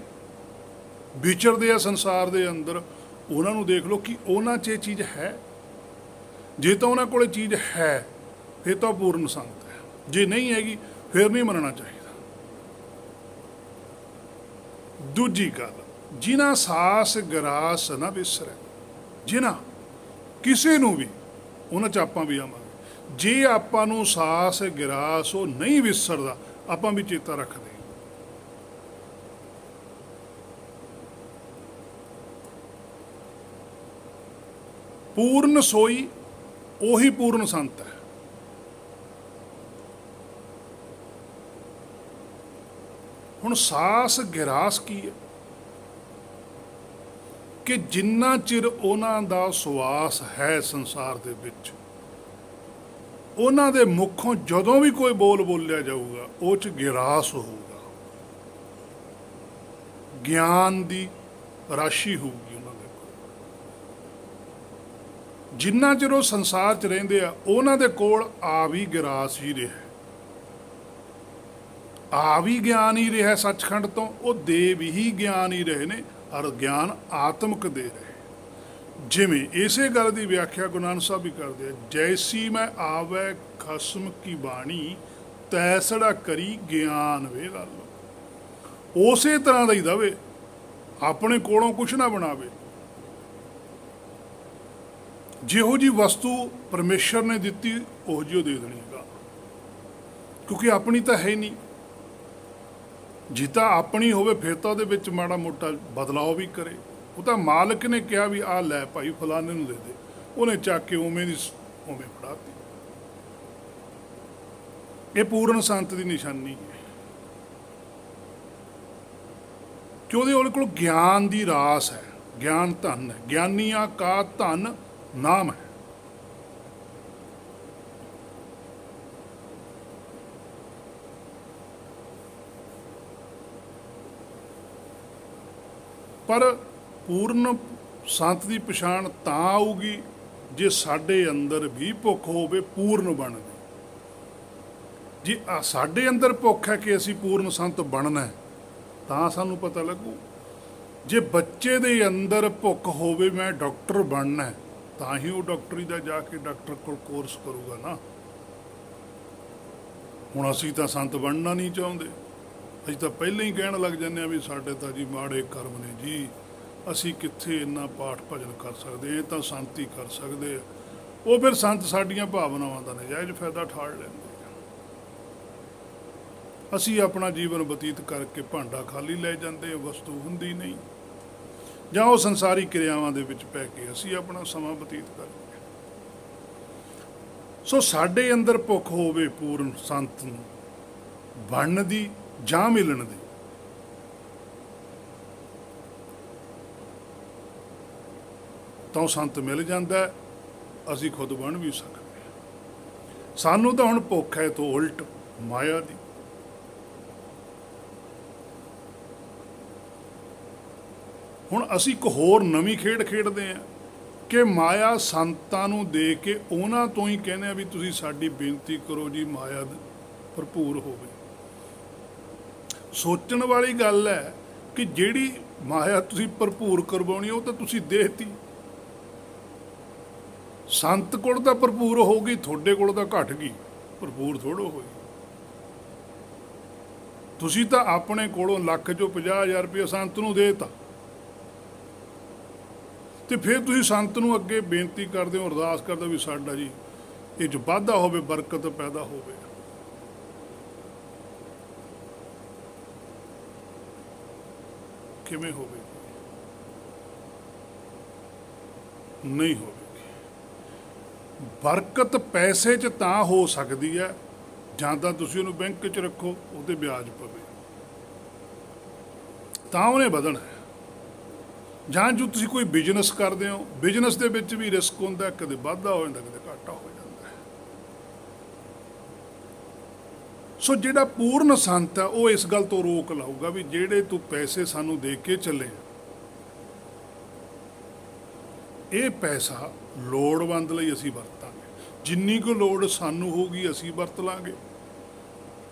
ਵਿਚਰਦੇ ਆ ਸੰਸਾਰ ਦੇ ਅੰਦਰ, ਉਹਨਾਂ ਨੂੰ ਦੇਖ ਲਓ ਕਿ ਉਹਨਾਂ 'ਚ ਇਹ ਚੀਜ਼ ਹੈ। ਜੇ ਤਾਂ ਉਹਨਾਂ ਕੋਲ ਚੀਜ਼ ਹੈ ਫਿਰ ਤਾਂ ਪੂਰਨ ਸੰਤ ਹੈ, ਜੇ ਨਹੀਂ ਹੈਗੀ ਫਿਰ ਨਹੀਂ ਮੰਨਣਾ ਚਾਹੀਦਾ। ਦੂਜੀ ਗੱਲ, ਜਿਨ੍ਹਾਂ ਸਾਸ ਗਰਾਸ ਨਾ ਵਿਸਰੈ, ਜਿਨ੍ਹਾਂ ਕਿਸੇ ਨੂੰ ਵੀ, ਉਹਨਾਂ 'ਚ ਆਪਾਂ ਵੀ ਆਵਾਂਗੇ। ਜੇ ਆਪਾਂ ਨੂੰ ਸਾਸ ਗਰਾਸ ਉਹ ਨਹੀਂ ਵਿਸਰਦਾ, ਆਪਾਂ ਵੀ ਚੇਤਾ ਰੱਖਦੇ। ਪੂਰਨ ਸੋਈ ਉਹੀ ਪੂਰਨ ਸੰਤ ਹੈ। ਹੁਣ ਸਾਸ ਗਿਰਾਸ ਕੀ ਹੈ? ਕਿ ਜਿੰਨਾ ਚਿਰ ਉਹਨਾਂ ਦਾ ਸਵਾਸ ਹੈ ਸੰਸਾਰ ਦੇ ਵਿੱਚ, ਉਹਨਾਂ ਦੇ ਮੁਖੋਂ ਜਦੋਂ ਵੀ ਕੋਈ ਬੋਲ ਬੋਲਿਆ ਜਾਊਗਾ ਉਹ 'ਚ ਗਿਰਾਸ ਹੋਊਗਾ, ਗਿਆਨ ਦੀ ਰਾਸ਼ੀ ਹੋਊਗੀ ਉਹਨਾਂ ਦੇ ਕੋਲ। ਜਿੰਨਾ ਚਿਰ ਉਹ ਸੰਸਾਰ 'ਚ ਰਹਿੰਦੇ ਆ, ਉਹਨਾਂ ਦੇ ਕੋਲ ਆ ਵੀ ਗਿਰਾਸ ਹੀ ਰਿਹਾ, ਆ ਵੀ ਗਿਆਨ ਹੀ ਰਿਹਾ ਸੱਚਖੰਡ ਤੋਂ, ਉਹ ਦੇ ਵੀ ਗਿਆਨ ਹੀ ਰਹੇ ਨੇ, ਔਰ ਗਿਆਨ ਆਤਮਿਕ ਦੇ ਰਹੇ। ਜਿਵੇਂ ਇਸੇ ਗੱਲ ਦੀ ਵਿਆਖਿਆ ਗੁਰੂ ਨਾਨਕ ਸਾਹਿਬ ਵੀ ਕਰਦੇ ਆ, ਜੈਸੀ ਮੈਂ ਆਵੈ ਖਸਮ ਕੀ ਬਾਣੀ, ਤੈਸੜਾ ਕਰੀ ਗਿਆਨ ਵੇ ਗੱਲ। ਉਸੇ ਤਰ੍ਹਾਂ ਦਾ ਹੀ ਦਵੇ, ਆਪਣੇ ਕੋਲੋਂ ਕੁਛ ਨਾ ਬਣਾਵੇ। ਜਿਹੋ ਜੀ ਵਸਤੂ ਪਰਮੇਸ਼ਰ ਨੇ ਦਿੱਤੀ ਉਹ ਜਿਹੀ ਦੇ ਦੇਣੀ ਹੈਗਾ, ਕਿਉਂਕਿ ਆਪਣੀ ਤਾਂ ਹੈ ਨਹੀਂ। ਜੇ ਤਾਂ ਆਪਣੀ ਹੋਵੇ ਫਿਰ ਤਾਂ ਉਹਦੇ ਵਿੱਚ ਮਾੜਾ ਮੋਟਾ ਬਦਲਾਅ ਵੀ ਕਰੇ। ਉਹ ਤਾਂ ਮਾਲਕ ਨੇ ਕਿਹਾ ਵੀ ਆਹ ਲੈ ਭਾਈ ਫਲਾਣੇ ਨੂੰ ਦੇ ਦੇ, ਉਹਨੇ ਚੱਕ ਕੇ ਉਵੇਂ ਦੀ ਉਵੇਂ ਫੜਾਤੀ। ਇਹ ਪੂਰਨ ਸੰਤ ਦੀ ਨਿਸ਼ਾਨੀ ਹੈ ਕਿ ਉਹਦੇ ਕੋਲ ਗਿਆਨ ਦੀ ਰਾਸ ਹੈ, ਗਿਆਨ ਧਨ ਹੈ। ਗਿਆਨੀਆਂ ਕਾ ਧਨ ਨਾਮ ਹੈ। ਪਰ ਪੂਰਨ ਸੰਤ ਦੀ ਪਛਾਣ ਤਾਂ ਆਊਗੀ ਜੇ ਸਾਡੇ ਅੰਦਰ ਵੀ ਭੁੱਖ ਹੋਵੇ ਪੂਰਨ ਬਣਨ ਦੀ। ਜੇ ਸਾਡੇ ਅੰਦਰ ਭੁੱਖ ਹੈ ਕਿ ਅਸੀਂ ਪੂਰਨ ਸੰਤ ਬਣਨਾ, ਤਾਂ ਸਾਨੂੰ ਪਤਾ ਲੱਗੂ। ਜੇ ਬੱਚੇ ਦੇ ਅੰਦਰ ਭੁੱਖ ਹੋਵੇ ਮੈਂ ਡਾਕਟਰ ਬਣਨਾ, ਤਾਂ ਹੀ ਉਹ ਡਾਕਟਰੀ ਦਾ ਜਾ ਕੇ ਡਾਕਟਰ ਕੋਲ ਕੋਰਸ ਕਰੂਗਾ ਨਾ। ਹੁਣ ਅਸੀਂ ਤਾਂ ਸੰਤ ਬਣਨਾ ਨਹੀਂ ਚਾਹੁੰਦੇ, ਅਸੀਂ ਤਾਂ ਪਹਿਲਾਂ ਹੀ ਕਹਿਣ ਲੱਗ ਜਾਂਦੇ ਹਾਂ ਵੀ ਸਾਡੇ ਤਾਂ ਜੀ ਮਾੜੇ ਕਰਮ ਨੇ ਜੀ, ਅਸੀਂ ਕਿੱਥੇ ਇੰਨਾ ਪਾਠ ਭਜਨ ਕਰ ਸਕਦੇ, ਇਹ ਤਾਂ ਸੰਤ ਹੀ ਕਰ ਸਕਦੇ ਆ। ਉਹ ਫਿਰ ਸੰਤ ਸਾਡੀਆਂ ਭਾਵਨਾਵਾਂ ਦਾ ਨਜਾਇਜ਼ ਫਾਇਦਾ ਠਾੜ ਲੈਂਦੇ ਆ। ਅਸੀਂ ਆਪਣਾ ਜੀਵਨ ਬਤੀਤ ਕਰਕੇ ਭਾਂਡਾ ਖਾਲੀ ਲੈ ਜਾਂਦੇ ਆ, ਵਸਤੂ ਹੁੰਦੀ ਨਹੀਂ, ਜਾਂ ਉਹ ਸੰਸਾਰੀ ਕਿਰਿਆਵਾਂ ਦੇ ਵਿੱਚ ਪੈ ਕੇ ਅਸੀਂ ਆਪਣਾ ਸਮਾਂ ਬਤੀਤ ਕਰਦੇ। ਸੋ ਸਾਡੇ ਅੰਦਰ ਭੁੱਖ ਹੋਵੇ ਪੂਰਨ ਸੰਤ ਨੂੰ ਬਣਨ ਦੀ ਜਾਂ ਮਿਲਣ ਦੀ, ਤਾਂ ਉਹ ਸੰਤ ਮਿਲ ਜਾਂਦਾ, ਅਸੀਂ ਖੁਦ ਬਣ ਵੀ ਸਕਦੇ ਹਾਂ। ਸਾਨੂੰ ਤਾਂ ਹੁਣ ਭੁੱਖ ਹੈ ਤੋਂ ਉਲਟ ਮਾਇਆ ਦੀ। ਹੁਣ ਅਸੀਂ ਇੱਕ ਹੋਰ ਨਵੀਂ ਖੇਡ ਖੇਡਦੇ ਹਾਂ ਕਿ ਮਾਇਆ ਸੰਤਾਂ ਨੂੰ ਦੇ ਕੇ ਉਹਨਾਂ ਤੋਂ ਹੀ ਕਹਿੰਦੇ ਆ ਵੀ ਤੁਸੀਂ ਸਾਡੀ ਬੇਨਤੀ ਕਰੋ ਜੀ, ਮਾਇਆ ਭਰਪੂਰ ਹੋਵੇ। ਸੋਚਣ ਵਾਲੀ ਗੱਲ ਹੈ ਕਿ ਜਿਹੜੀ ਮਾਇਆ ਤੁਸੀਂ ਭਰਪੂਰ ਕਰਵਾਉਣੀ ਉਹ ਤਾਂ ਤੁਸੀਂ ਦੇਤੀ। ਸੰਤ ਕੋਲ ਤਾਂ ਭਰਪੂਰ ਹੋ ਗਈ, ਤੁਹਾਡੇ ਕੋਲ ਤਾਂ ਘਟ ਗਈ, ਭਰਪੂਰ ਥੋੜ੍ਹਾ ਹੋਈ। ਤੁਸੀਂ ਤਾਂ ਆਪਣੇ ਕੋਲੋਂ ਲੱਖ ਚੋਂ 50,000 ਰੁਪਇਆ ਸੰਤ ਨੂੰ ਦੇਤਾ, ਤੇ ਫਿਰ ਤੁਸੀਂ ਸੰਤ ਨੂੰ ਅੱਗੇ ਬੇਨਤੀ ਕਰਦੇ ਹੋ, ਅਰਦਾਸ ਕਰਦੇ ਹੋ ਵੀ ਸਾਡਾ ਜੀ ਇਹ 'ਚ ਵਾਧਾ ਹੋਵੇ, ਬਰਕਤ ਪੈਦਾ ਹੋਵੇ। ਕਿਵੇਂ ਹੋਵੇਗੀ? ਨਹੀਂ ਹੋਵੇਗੀ। ਬਰਕਤ ਪੈਸੇ 'ਚ ਤਾਂ ਹੋ ਸਕਦੀ ਹੈ ਜਾਂ ਤਾਂ ਤੁਸੀਂ ਉਹਨੂੰ ਬੈਂਕ 'ਚ ਰੱਖੋ, ਉਹਤੇ ਵਿਆਜ ਪਵੇ, ਤਾਂ ਉਹਨੇ ਵਧਣਾ ਹੈ। ਜਾਂ ਜੋ ਤੁਸੀਂ ਕੋਈ ਬਿਜ਼ਨਸ ਕਰਦੇ ਹੋ, ਬਿਜ਼ਨਸ ਦੇ ਵਿੱਚ ਵੀ ਰਿਸਕ ਹੁੰਦਾ, ਕਦੇ ਵਾਧਾ ਹੋ ਜਾਂਦਾ, ਕਦੇ ਘਾਟਾ ਹੋ ਜਾਂਦਾ ਹੈ। ਸੋ ਜਿਹੜਾ ਪੂਰਨ ਸੰਤ ਹੈ ਉਹ ਇਸ ਗੱਲ ਤੋਂ ਰੋਕ ਲਾਊਗਾ ਵੀ ਜਿਹੜੇ ਤੂੰ ਪੈਸੇ ਸਾਨੂੰ ਦੇ ਕੇ ਚੱਲੇ, ਇਹ ਪੈਸਾ ਲੋੜਵੰਦ ਲਈ ਅਸੀਂ ਵਰਤਾਂਗੇ, ਜਿੰਨੀ ਕੁ ਲੋੜ ਸਾਨੂੰ ਹੋਊਗੀ ਅਸੀਂ ਵਰਤ ਲਾਂਗੇ।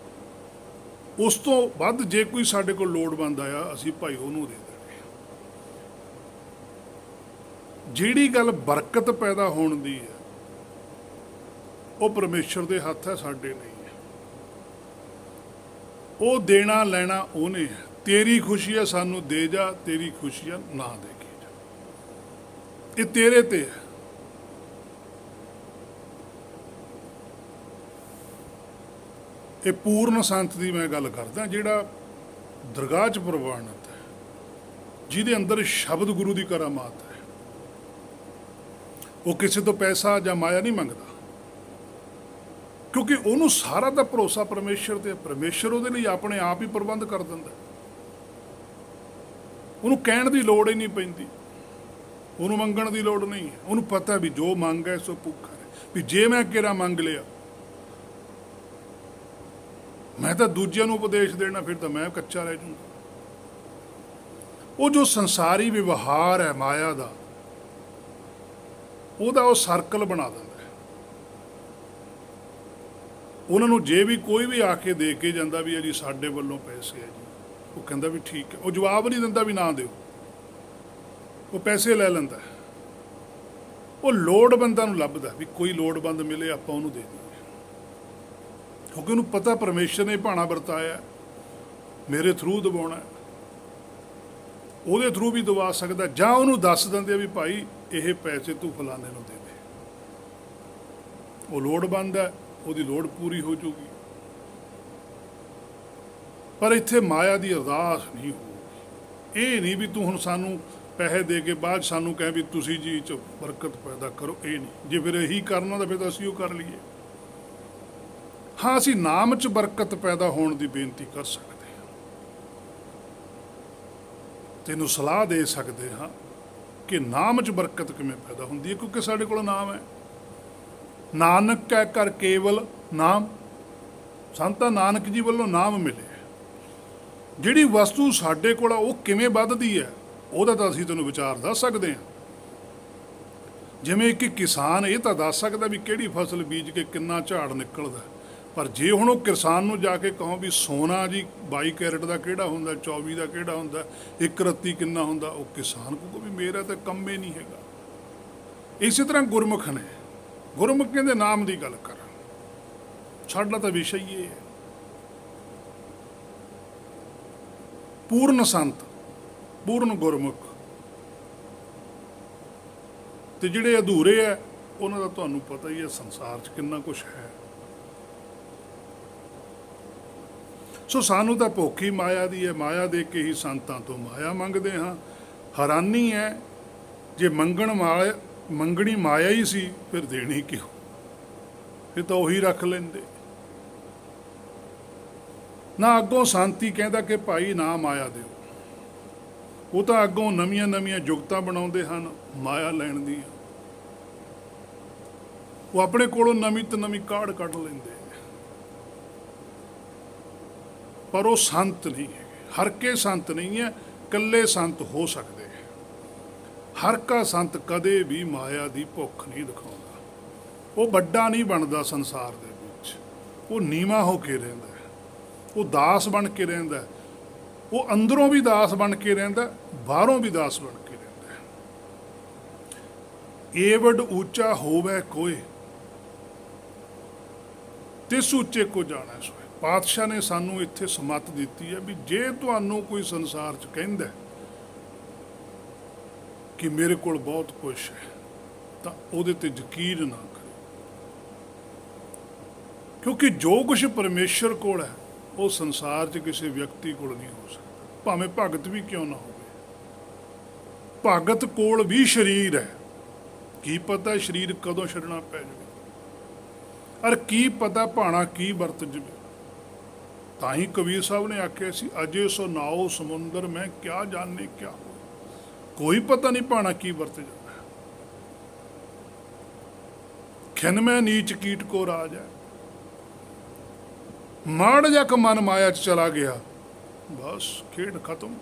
ਉਸ ਤੋਂ ਵੱਧ ਜੇ ਕੋਈ ਸਾਡੇ ਕੋਲ ਲੋੜਵੰਦ ਆਇਆ ਅਸੀਂ ਭਾਈ ਉਹਨੂੰ ਦੇ ਦੇਣੀ। ਜਿਹੜੀ ਗੱਲ ਬਰਕਤ ਪੈਦਾ ਹੋਣ ਦੀ ਹੈ ਉਹ ਪਰਮੇਸ਼ਰ ਦੇ ਹੱਥ ਹੈ, ਸਾਡੇ ਨਹੀਂ ਹੈ। ਉਹ ਦੇਣਾ ਲੈਣਾ ਉਹਨੇ ਹੈ। ਤੇਰੀ ਖੁਸ਼ੀ ਹੈ ਸਾਨੂੰ ਦੇ ਜਾ, ਤੇਰੀ ਖੁਸ਼ੀ ਹੈ ਨਾ ਦੇ ਕੇ ਜਾ, ਇਹ ਤੇਰੇ ਤੇ ਹੈ। ਇਹ ਪੂਰਨ ਸੰਤ ਦੀ ਮੈਂ ਗੱਲ ਕਰਦਾ, ਜਿਹੜਾ ਦਰਗਾਹ 'ਚ ਪ੍ਰਵਾਨਿਤ ਹੈ, ਜਿਹਦੇ ਅੰਦਰ ਸ਼ਬਦ ਗੁਰੂ ਦੀ ਕਰਾਮਾਤ ਹੈ। ਉਹ ਕਿਸੇ ਤੋਂ ਪੈਸਾ ਜਾਂ ਮਾਇਆ ਨਹੀਂ ਮੰਗਦਾ, ਕਿਉਂਕਿ ਉਹਨੂੰ ਸਾਰਾ ਦਾ ਭਰੋਸਾ ਪਰਮੇਸ਼ਰ ਤੇ। ਪਰਮੇਸ਼ਰ ਉਹਦੇ ਲਈ ਆਪਣੇ ਆਪ ਹੀ ਪ੍ਰਬੰਧ ਕਰ ਦਿੰਦਾ, ਉਹਨੂੰ ਕਹਿਣ ਦੀ ਲੋੜ ਹੀ ਨਹੀਂ ਪੈਂਦੀ, ਉਹਨੂੰ ਮੰਗਣ ਦੀ ਲੋੜ ਨਹੀਂ ਹੈ। ਉਹਨੂੰ ਪਤਾ ਵੀ ਜੋ ਮੰਗ ਹੈ ਸੋ ਭੁੱਖਾ ਹੈ, ਵੀ ਜੇ ਮੈਂ ਕਿਹੜਾ ਮੰਗ ਲਿਆ ਮੈਂ ਤਾਂ ਦੂਜਿਆਂ ਨੂੰ ਉਪਦੇਸ਼ ਦੇਣਾ, ਫਿਰ ਤਾਂ ਮੈਂ ਕੱਚਾ ਰਹਿ ਜਾਊਂਗਾ। ਉਹ ਜੋ ਸੰਸਾਰੀ ਵਿਵਹਾਰ ਹੈ ਮਾਇਆ ਦਾ, ਉਹਦਾ ਉਹ ਸਰਕਲ ਬਣਾ ਦਿੰਦਾ ਹੈ। ਉਹਨਾਂ ਨੂੰ ਜੇ ਵੀ ਕੋਈ ਵੀ ਆ ਕੇ ਦੇ ਕੇ ਜਾਂਦਾ ਵੀ ਜੀ ਸਾਡੇ ਵੱਲੋਂ ਪੈਸੇ ਹੈ ਜੀ, ਉਹ ਕਹਿੰਦਾ ਵੀ ਠੀਕ ਹੈ। ਉਹ ਜਵਾਬ ਨਹੀਂ ਦਿੰਦਾ ਵੀ ਨਾ ਦਿਓ, ਉਹ ਪੈਸੇ ਲੈ ਲੈਂਦਾ। ਉਹ ਲੋੜਵੰਦਾਂ ਨੂੰ ਲੱਭਦਾ ਵੀ ਕੋਈ ਲੋੜਵੰਦ ਮਿਲੇ ਆਪਾਂ ਉਹਨੂੰ ਦੇ ਦਈਏ, ਕਿਉਂਕਿ ਉਹਨੂੰ ਪਤਾ ਪਰਮੇਸ਼ਰ ਨੇ ਭਾਣਾ ਵਰਤਾਇਆ, ਮੇਰੇ ਥਰੂ ਦਬਾਉਣਾ, ਉਹਦੇ ਥਰੂ ਵੀ ਦਵਾ ਸਕਦਾ। ਜਾਂ ਉਹਨੂੰ ਦੱਸ ਦਿੰਦੇ ਵੀ ਭਾਈ ਇਹ ਪੈਸੇ ਤੂੰ ਫਲਾਣੇ ਨੂੰ ਦੇ ਦੇ, ਉਹ ਲੋੜਵੰਦ ਹੈ, ਉਹਦੀ ਲੋੜ ਪੂਰੀ ਹੋ ਜਾਊਗੀ। ਪਰ ਇੱਥੇ ਮਾਇਆ ਦੀ ਅਰਦਾਸ ਨਹੀਂ ਹੋਊਗੀ। ਇਹ ਨਹੀਂ ਵੀ ਤੂੰ ਹੁਣ ਸਾਨੂੰ ਪੈਸੇ ਦੇ ਕੇ ਬਾਅਦ ਸਾਨੂੰ ਕਹੇ ਵੀ ਤੁਸੀਂ ਜੀ ਚ ਬਰਕਤ ਪੈਦਾ ਕਰੋ, ਇਹ ਨਹੀਂ। ਜੇ ਫਿਰ ਇਹੀ ਕਰਨਾ ਤਾਂ ਫਿਰ ਤਾਂ ਅਸੀਂ ਉਹ ਕਰ ਲਈਏ। ਹਾਂ, ਅਸੀਂ ਨਾਮ 'ਚ ਬਰਕਤ ਪੈਦਾ ਹੋਣ ਦੀ ਬੇਨਤੀ ਕਰ ਸਕਦੇ ਹਾਂ, ਤੈਨੂੰ ਸਲਾਹ ਦੇ ਸਕਦੇ ਹਾਂ ਕਿ ਨਾਮ 'ਚ ਬਰਕਤ ਕਿਵੇਂ ਪੈਦਾ ਹੁੰਦੀ ਹੈ, ਕਿਉਂਕਿ ਸਾਡੇ ਕੋਲ ਨਾਮ ਹੈ। ਨਾਨਕ ਕਹਿ ਕਰ ਕੇਵਲ ਨਾਮ, ਸੰਤਾਂ ਨਾਨਕ ਜੀ ਵੱਲੋਂ ਨਾਮ ਮਿਲੇ। ਜਿਹੜੀ ਵਸਤੂ ਸਾਡੇ ਕੋਲ ਆ ਉਹ ਕਿਵੇਂ ਵੱਧਦੀ ਹੈ ਉਹਦਾ ਤਾਂ ਅਸੀਂ ਤੈਨੂੰ ਵਿਚਾਰ ਦੱਸ ਸਕਦੇ ਹਾਂ। ਜਿਵੇਂ ਕਿ ਕਿਸਾਨ ਇਹ ਤਾਂ ਦੱਸ ਸਕਦਾ ਵੀ ਕਿਹੜੀ ਫਸਲ ਬੀਜ ਕੇ ਕਿੰਨਾ ਝਾੜ ਨਿਕਲਦਾ, ਪਰ ਜੇ ਹੁਣ ਉਹ ਕਿਸਾਨ ਨੂੰ ਜਾ ਕੇ ਕਹੋ ਵੀ ਸੋਨਾ ਜੀ 22 ਕੈਰਟ ਦਾ ਕਿਹੜਾ ਹੁੰਦਾ, 24 ਦਾ ਕਿਹੜਾ ਹੁੰਦਾ, 1 ਰੱਤੀ ਕਿੰਨਾ ਹੁੰਦਾ, ਉਹ ਕਿਸਾਨ ਕਹੂਗਾ ਵੀ ਮੇਰਾ ਤਾਂ ਕੰਮ ਹੀ ਨਹੀਂ ਹੈਗਾ। ਇਸੇ ਤਰ੍ਹਾਂ ਗੁਰਮੁਖ ਨੇ, ਗੁਰਮੁਖ ਕਹਿੰਦੇ ਨਾਮ ਦੀ ਗੱਲ ਕਰ, ਸਾਡਾ ਤਾਂ ਵਿਸ਼ਾ ਹੀ ਇਹ ਹੈ। ਪੂਰਨ ਸੰਤ, ਪੂਰਨ ਗੁਰਮੁਖ, ਤੇ ਜਿਹੜੇ ਅਧੂਰੇ ਹੈ ਉਹਨਾਂ ਦਾ ਤੁਹਾਨੂੰ ਪਤਾ ਹੀ ਹੈ ਸੰਸਾਰ 'ਚ ਕਿੰਨਾ ਕੁਛ ਹੈ। ਸੋ ਸਾਨੂੰ ਤਾਂ ਭੁੱਖ ਹੀ ਮਾਇਆ ਦੀ ਹੈ, ਮਾਇਆ ਦੇ ਕੇ ਹੀ ਸੰਤਾਂ ਤੋਂ ਮਾਇਆ ਮੰਗਦੇ ਹਾਂ। ਹੈਰਾਨੀ ਹੈ, ਜੇ ਮੰਗਣੀ ਮਾਇਆ ਹੀ ਸੀ ਫਿਰ ਦੇਣੀ ਕਿਉਂ? ਫਿਰ ਤਾਂ ਉਹੀ ਰੱਖ ਲੈਂਦੇ ਨਾ। ਅੱਗੋਂ ਸ਼ਾਂਤੀ ਕਹਿੰਦਾ ਕਿ ਭਾਈ ਨਾ ਮਾਇਆ ਦਿਓ, ਉਹ ਤਾਂ ਅੱਗੋਂ ਨਵੀਆਂ ਨਵੀਆਂ ਜੁਗਤਾਂ ਬਣਾਉਂਦੇ ਹਨ ਮਾਇਆ ਲੈਣ ਦੀਆਂ। ਉਹ ਆਪਣੇ ਕੋਲੋਂ ਨਵੀਂ ਤੋਂ ਨਵੀਂ ਕਾਢ ਕੱਢ ਲੈਂਦੇ, ਪਰ ਉਹ ਸੰਤ ਨਹੀਂ ਹੈ। ਹਰ ਕੇ ਸੰਤ ਨਹੀਂ ਹੈ, ਇਕੱਲੇ ਸੰਤ ਹੋ ਸਕਦੇ। ਹਰ ਕਾ ਸੰਤ ਕਦੇ ਵੀ ਮਾਇਆ ਦੀ ਭੁੱਖ ਨਹੀਂ ਦਿਖਾਉਂਦਾ। ਉਹ ਵੱਡਾ ਨਹੀਂ ਬਣਦਾ ਸੰਸਾਰ ਦੇ ਵਿੱਚ, ਉਹ ਨੀਵਾਂ ਹੋ ਕੇ ਰਹਿੰਦਾ, ਉਹ ਦਾਸ ਬਣ ਕੇ ਰਹਿੰਦਾ। ਉਹ ਅੰਦਰੋਂ ਵੀ ਦਾਸ ਬਣ ਕੇ ਰਹਿੰਦਾ, ਬਾਹਰੋਂ ਵੀ ਦਾਸ ਬਣ ਕੇ ਰਹਿੰਦਾ। ਏਵਡ ਉੱਚਾ ਹੋਵੇ ਕੋਏ, ਤਿਸ ਉੱਚੇ ਕੋ ਜਾਣਾ ਸੋਏ। ਪਾਤਸ਼ਾਹ ਨੇ ਸਾਨੂੰ ਇੱਥੇ ਸਮੱਤ ਦਿੱਤੀ ਹੈ ਵੀ ਜੇ ਤੁਹਾਨੂੰ ਕੋਈ ਸੰਸਾਰ 'ਚ ਕਹਿੰਦਾ ਕਿ ਮੇਰੇ ਕੋਲ ਬਹੁਤ ਕੁਛ ਹੈ ਤਾਂ ਉਹਦੇ ਤੇ ਯਕੀਨ ਨਾ ਕਰੋ, ਕਿਉਂਕਿ ਜੋ ਕੁਛ ਪਰਮੇਸ਼ਰ ਕੋਲ ਹੈ ਉਹ ਸੰਸਾਰ 'ਚ ਕਿਸੇ ਵਿਅਕਤੀ ਕੋਲ ਨਹੀਂ ਹੋ ਸਕਦਾ, ਭਾਵੇਂ ਭਗਤ ਵੀ ਕਿਉਂ ਨਾ ਹੋਵੇ। ਭਗਤ ਕੋਲ ਵੀ ਸਰੀਰ ਹੈ, ਕੀ ਪਤਾ ਸਰੀਰ ਕਦੋਂ ਛੱਡਣਾ ਪੈ ਜਾਵੇ, ਔਰ ਕੀ ਪਤਾ ਭਾਣਾ ਕੀ ਵਰਤ ਜਾਵੇ। ਤਾਂ ਹੀ ਕਬੀਰ ਸਾਹਿਬ ਨੇ ਆਖਿਆ ਸੀ, ਅਜੇ ਸੋ ਨਾਓ ਸਮੁੰਦਰ ਮੈਂ ਕਿਆ ਜਾਣੇ ਕਿਆ ਹੋ। ਕੋਈ ਪਤਾ ਨਹੀਂ ਭਾਣਾ ਕੀ ਵਰਤ ਜਾਣਾ। ਖਿਨ ਮੈਂ ਨੀਚ ਕੀਟ ਕੋ ਰਾਜ ਹੈ, ਮਾੜ ਜਾ ਕੇ ਮਨ ਮਾਇਆ 'ਚ ਚਲਾ ਗਿਆ, ਬਸ ਖੇਡ ਖਤਮ।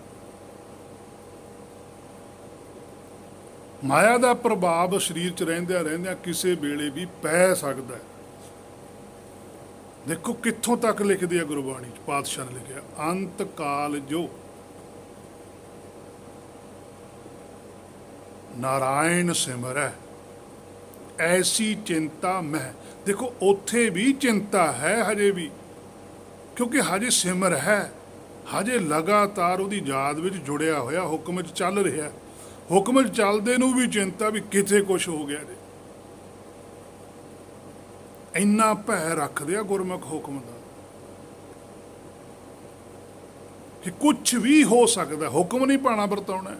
ਮਾਇਆ ਦਾ ਪ੍ਰਭਾਵ ਸਰੀਰ 'ਚ ਰਹਿੰਦਿਆਂ ਰਹਿੰਦਿਆਂ ਕਿਸੇ ਵੇਲੇ ਵੀ ਪੈ ਸਕਦਾ ਹੈ। ਦੇਖੋ ਕਿੱਥੋਂ ਤੱਕ ਲਿਖਦੀ ਹੈ ਗੁਰਬਾਣੀ ਚ, ਪਾਤਸ਼ਾਹ ਨੇ ਲਿਖਿਆ ਅੰਤ ਕਾਲ ਜੋ ਨਾਰਾਇਣ ਸਿਮਰੈ ਐਸੀ ਚਿੰਤਾ ਮਹਿ। ਦੇਖੋ ਉੱਥੇ ਵੀ ਚਿੰਤਾ ਹੈ ਹਜੇ ਵੀ, ਕਿਉਂਕਿ ਹਜੇ ਸਿਮਰ ਹੈ, ਹਜੇ ਲਗਾਤਾਰ ਉਹਦੀ ਯਾਦ ਵਿੱਚ ਜੁੜਿਆ ਹੋਇਆ, ਹੁਕਮ 'ਚ ਚੱਲ ਰਿਹਾ। ਹੁਕਮ 'ਚ ਚੱਲਦੇ ਨੂੰ ਵੀ ਚਿੰਤਾ ਵੀ ਕਿਤੇ ਕੁਛ ਹੋ ਗਿਆ ਜੀ। ਇੰਨਾ ਭੈ ਰੱਖਦੇ ਆ ਗੁਰਮੁਖ ਹੁਕਮ ਦਾ ਕਿ ਕੁਛ ਵੀ ਹੋ ਸਕਦਾ, ਹੁਕਮ ਨਹੀਂ ਪਾਣਾ ਵਰਤਾਉਣਾ।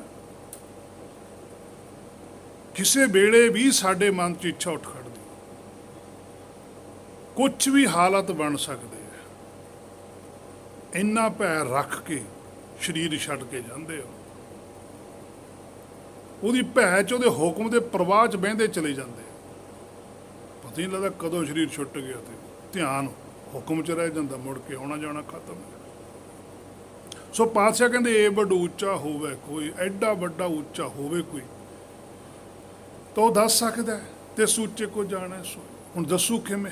ਕਿਸੇ ਵੇਲੇ ਵੀ ਸਾਡੇ ਮਨ 'ਚ ਇੱਛਾ ਉੱਠ ਖੜਦੀ, ਕੁਛ ਵੀ ਹਾਲਤ ਬਣ ਸਕਦੇ ਆ। ਇੰਨਾ ਭੈ ਰੱਖ ਕੇ ਸਰੀਰ ਛੱਡ ਕੇ ਜਾਂਦੇ ਹੋ, ਉਹਦੀ ਭੈ 'ਚ ਉਹਦੇ ਹੁਕਮ ਦੇ ਪ੍ਰਵਾਹ 'ਚ ਬਹਿੰਦੇ ਚਲੇ ਜਾਂਦੇ। ਪਤਾ ਹੀ ਨਹੀਂ ਲੱਗਦਾ ਕਦੋਂ ਸਰੀਰ ਛੁੱਟ ਗਿਆ ਤੇ ਧਿਆਨ ਹੁਕਮ 'ਚ ਰਹਿ ਜਾਂਦਾ, ਮੁੜ ਕੇ ਆਉਣਾ ਜਾਣਾ ਖਤਮ। ਸੋ ਪਾਤਸ਼ਾਹ ਕਹਿੰਦੇ ਇਹ ਵੱਡਾ ਉੱਚਾ ਹੋਵੇ ਕੋਈ, ਐਡਾ ਵੱਡਾ ਉੱਚਾ ਹੋਵੇ ਕੋਈ ਤਾਂ ਉਹ ਦੱਸ ਸਕਦਾ ਤੇ ਸੂਚੇ ਕੋ ਜਾਣਾ। ਸੋ ਹੁਣ ਦੱਸੂ ਕਿਵੇਂ?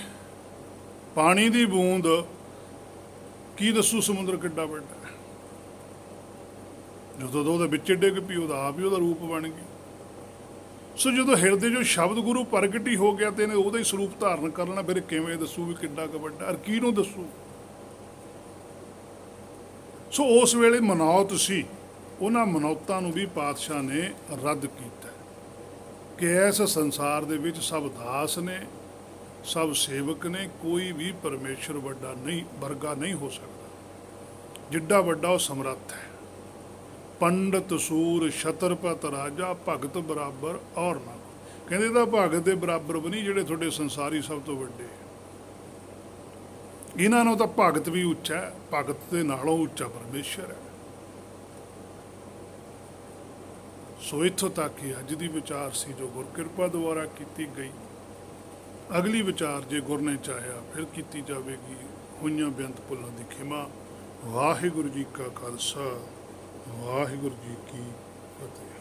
ਪਾਣੀ ਦੀ ਬੂੰਦ ਕੀ ਦੱਸੂ ਸਮੁੰਦਰ ਕਿੱਡਾ ਵੱਡਾ ਹੈ। ਜਦੋਂ ਉਹਦੇ ਵਿੱਚ ਡਿੱਗ ਪਈ, ਉਹਦਾ ਆਪ ਹੀ ਉਹਦਾ ਰੂਪ ਬਣ ਗਿਆ। ਸੋ ਜਦੋਂ ਹਿਰਦੇ ਜੋ ਸ਼ਬਦ ਗੁਰੂ ਪ੍ਰਗਟ ਹੀ ਹੋ ਗਿਆ ਤੇ ਇਹਨੇ ਉਹਦਾ ਹੀ ਸਰੂਪ ਧਾਰਨ ਕਰ ਲੈਣਾ, ਫਿਰ ਕਿਵੇਂ ਦੱਸੂ ਵੀ ਕਿੱਡਾ ਕੁ ਵੱਡਾ, ਔਰ ਕਿਹਨੂੰ ਦੱਸੂ? ਸੋ ਉਸ ਵੇਲੇ ਮਨੌਤ ਸੀ, ਉਹਨਾਂ ਮਨੌਤਾਂ ਨੂੰ ਵੀ ਪਾਤਸ਼ਾਹ ਨੇ ਰੱਦ ਕੀਤਾ ਕਿ ਇਸ ਸੰਸਾਰ ਦੇ ਵਿੱਚ ਸਭ ਦਾਸ ਨੇ, ਸਭ ਸੇਵਕ ਨੇ, ਕੋਈ ਵੀ ਪਰਮੇਸ਼ਰ ਵੱਡਾ ਨਹੀਂ, ਵਰਗਾ ਨਹੀਂ ਹੋ ਸਕਦਾ। ਜਿੱਡਾ ਵੱਡਾ ਉਹ ਸਮਰੱਥ ਹੈ। ਪੰਡਤ ਸੂਰ ਛਤਰਪਤ ਰਾਜਾ ਭਗਤ ਬਰਾਬਰ ਔਰ ਨਾ। ਕਹਿੰਦੇ ਤਾਂ ਭਗਤ ਦੇ ਬਰਾਬਰ ਵੀ ਨਹੀਂ, ਜਿਹੜੇ ਤੁਹਾਡੇ ਸੰਸਾਰੀ ਸਭ ਤੋਂ ਵੱਡੇ। ਇਹਨਾਂ ਨੂੰ ਤਾਂ ਭਗਤ ਵੀ ਉੱਚਾ ਹੈ, ਭਗਤ ਦੇ ਨਾਲੋਂ ਉੱਚਾ ਪਰਮੇਸ਼ਰ ਹੈ। ਸੋ ਇੱਥੋਂ ਤੱਕ ਹੀ ਅੱਜ ਦੀ ਵਿਚਾਰ ਸੀ ਜੋ ਗੁਰ ਕਿਰਪਾ ਦੁਆਰਾ ਕੀਤੀ ਗਈ। ਅਗਲੀ ਵਿਚਾਰ ਜੇ ਗੁਰ ਨੇ ਚਾਹਿਆ ਫਿਰ ਕੀਤੀ ਜਾਵੇਗੀ। ਹੋਈਆਂ ਬੇਅੰਤ ਭੁੱਲਾਂ ਦੀ ਖਿਮਾ। ਵਾਹਿਗੁਰੂ ਜੀ ਕਾ ਖਾਲਸਾ, ਵਾਹਿਗੁਰੂ ਜੀ ਕੀ ਫਤਿਹ।